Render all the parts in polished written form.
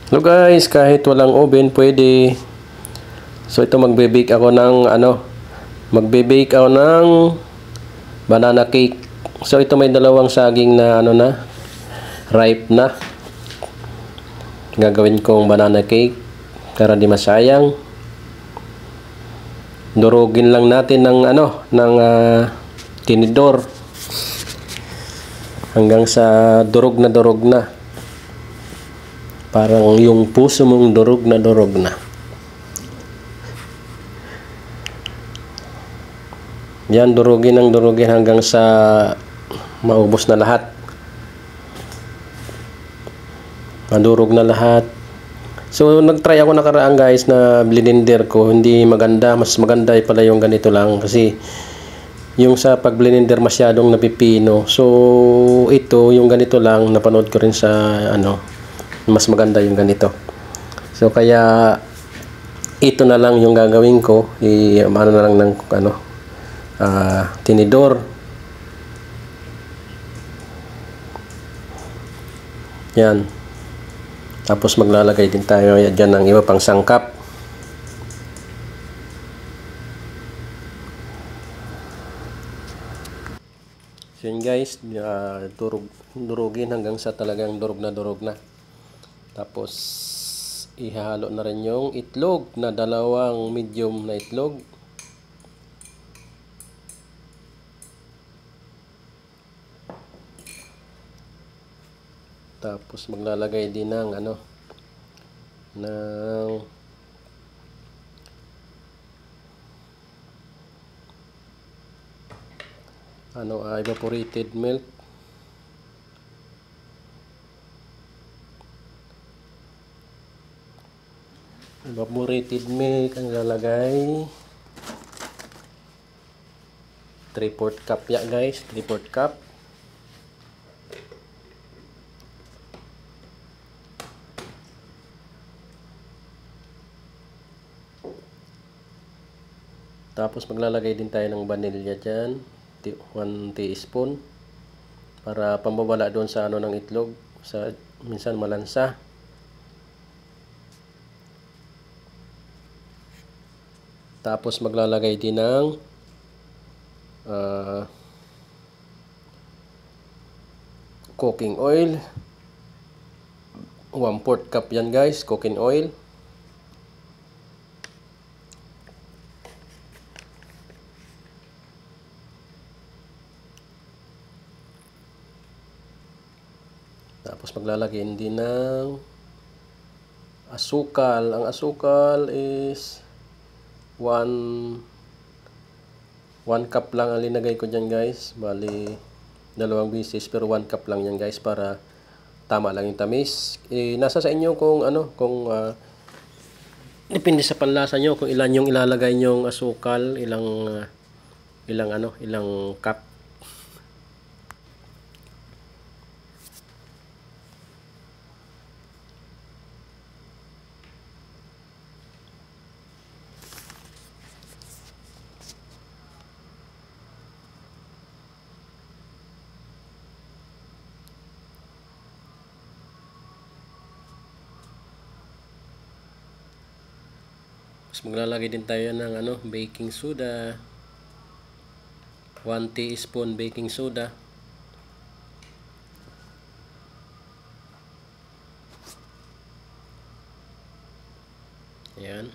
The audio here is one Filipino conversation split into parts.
Hello guys, kahit walang oven pwede. So ito magbe-bake ako ng magbe-bake ako ng banana cake. So ito may dalawang saging na ripe na. Gagawin kong banana cake para di masayang. Durugin lang natin ng tinidor hanggang sa durog na. Parang yung puso mong durog na. Yan, durugin hanggang sa maubos na lahat. Madurog na lahat. So, nag-try ako nakaraan guys na blender ko. Hindi maganda. Mas maganda pala yung ganito lang. Kasi, yung sa pag-blender masyadong napipino. So, ito, yung ganito lang. Napanood ko rin sa mas maganda yung ganito. So kaya ito na lang yung gagawin ko, na lang ng tinidor. Yan. Tapos maglalagay din tayo diyan ng iba pang sangkap. So yun guys, durugin hanggang sa talagang durog na. Tapos, ihahalo na rin yung itlog na dalawang medium na itlog. Tapos, maglalagay din ng evaporated milk. Evaporated milk ang lalagay 3/4 cup ya guys, 3/4 cup. Tapos maglalagay din tayo ng vanilla dyan, 1 teaspoon para pambabala doon sa ng itlog, sa minsan malansa. Tapos maglalagay din ng cooking oil. 1/4 cup yan guys, cooking oil. Tapos maglalagay din ng asukal. Ang asukal is 1 cup lang ang linagay ko dyan guys. Bali, 2 beses pero 1 cup lang yan guys para tama lang yung tamis. Nasa sa inyo kung depende sa panlasa nyo kung ilan yung ilalagay nyong asukal, ilang cup. Maglalagay din tayo ng baking soda. 1 teaspoon baking soda. Ayan.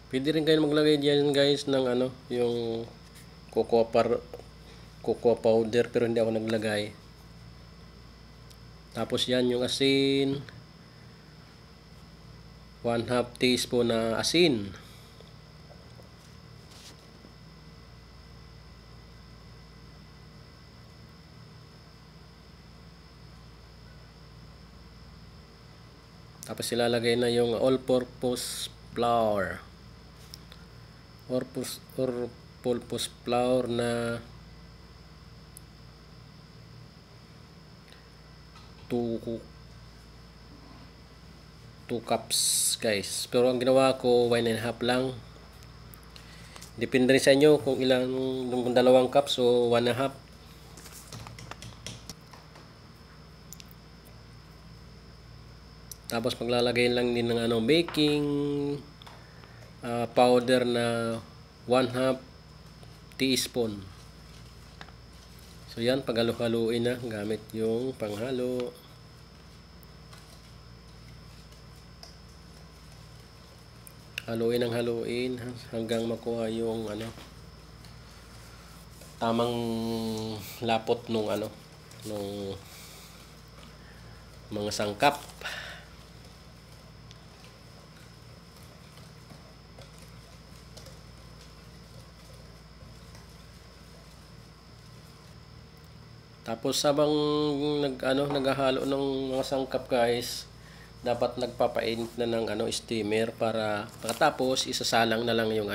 Pwede rin kayo maglagay diyan guys ng yung cocoa powder pero hindi ako naglagay. Tapos yan yung asin. 1/2 teaspoon na asin. Tapos ilalagay na yung all-purpose flour. All-purpose flour na 2 cups guys. Pero ang ginawa ko 1.5 lang. Depende rin sa inyo kung ilang, kung 2 cups o 1.5. Tapos maglalagay lang din ng baking powder na 1/2 teaspoon. So yan, paghalo-haluin na gamit yung panghalo. Haluin ng haluin hanggang makuha yung tamang lapot nung nung mga sangkap. Tapos habang naghahalo ng mga sangkap guys, dapat nagpapainit na ng steamer para pagkatapos isasalang na lang yung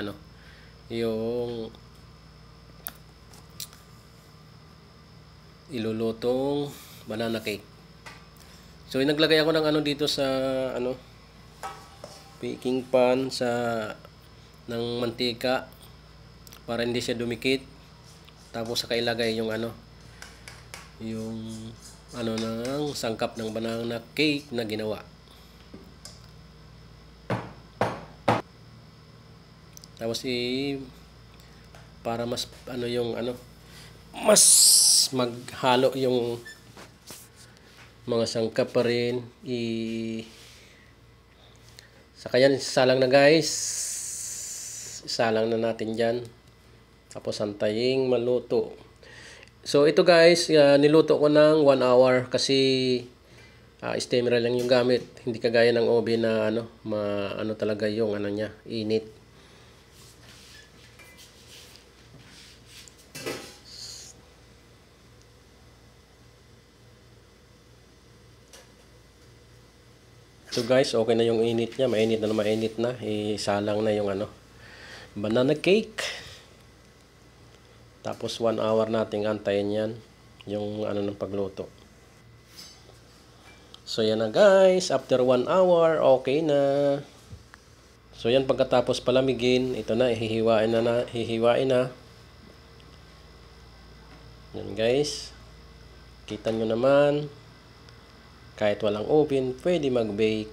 yung ilulutong banana cake. So naglagay ako ng dito sa baking pan ng mantika para hindi siya dumikit. Tapos saka ilagay yung yung ng sangkap ng banana cake na ginawa. Tapos para mas mas maghalo yung mga sangkap pa rin, saka yan isalang na guys. Isalang na natin dyan. Tapos antayin maluto. So ito guys, niluto ko ng 1 hour kasi steamer lang yung gamit. Hindi kagaya ng oven na talaga yung niya, init. So guys, okay na yung init niya, mainit na mainit na. Isalang na yung banana cake. Tapos 1 hour nating antayin yan, yung ng pagluto. So yan na guys, after 1 hour, okay na. So yan, pagkatapos palamigin, ito na, hihiwain na. Yan guys, kita nyo naman, kahit walang oven, pwede mag-bake.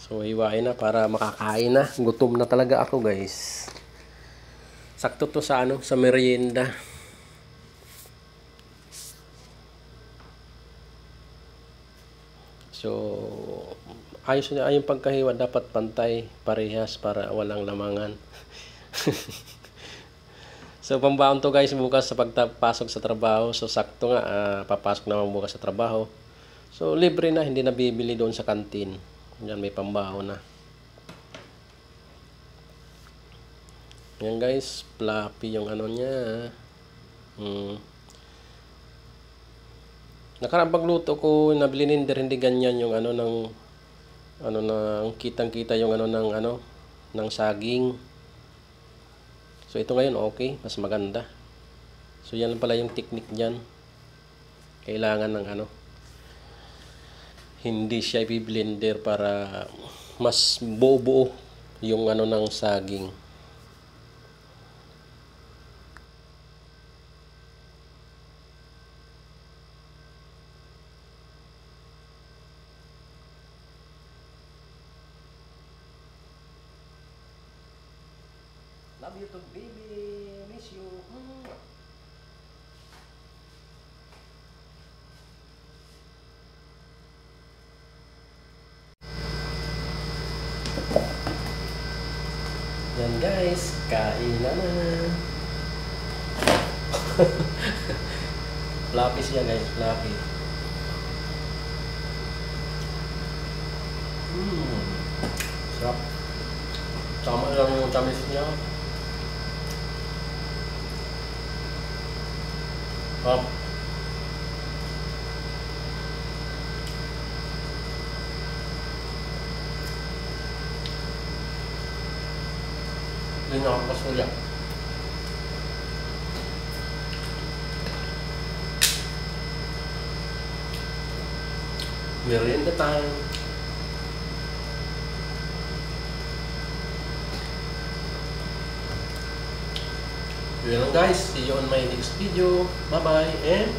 So hiwain na para makakain na. Gutom na talaga ako guys. Sakto to sa sa merienda. So ayos na yung pagkahiwa, dapat pantay, parehas para walang lamangan. So pambaon to guys bukas sa pagpasok sa trabaho. So sakto nga, papasok naman bukas sa trabaho. So libre na, hindi na bibili doon sa kantin. Yan, may pambaon na. Yan guys, fluffy yung niya. Nakarang pagluto ko na blender, hindi ganyan yung ng kitang-kita yung ng saging. So ito ngayon okay, mas maganda. So yan lang pala yung technique niyan. Kailangan ng hindi siya i-blender para mas buo-buo yung ng saging. Love you too, baby. Miss you. Yan guys, kain na na. Fluffy siya guys, fluffy. Sarap. Sama lang yung tamis niya. Hindi na ako pasuya. Merienda time. Yun lang guys. See you on my next video. Bye bye. And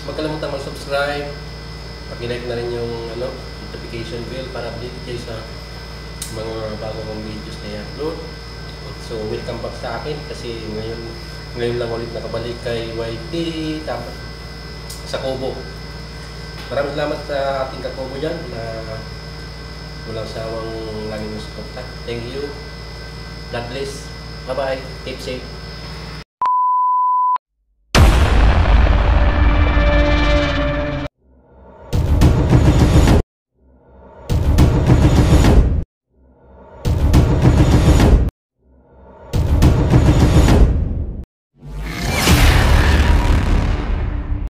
huwag kalimutan mag-subscribe. Pag-like na rin yung notification bell para update kayo sa mga bagong videos na i-upload. So welcome back sa akin kasi ngayon lang ulit nakabalik kay YT tapos sa Kubo. Maraming salamat sa ating kakubo dyan na walang sawang laging suporta. Thank you. God bless. Bye bye. Keep safe.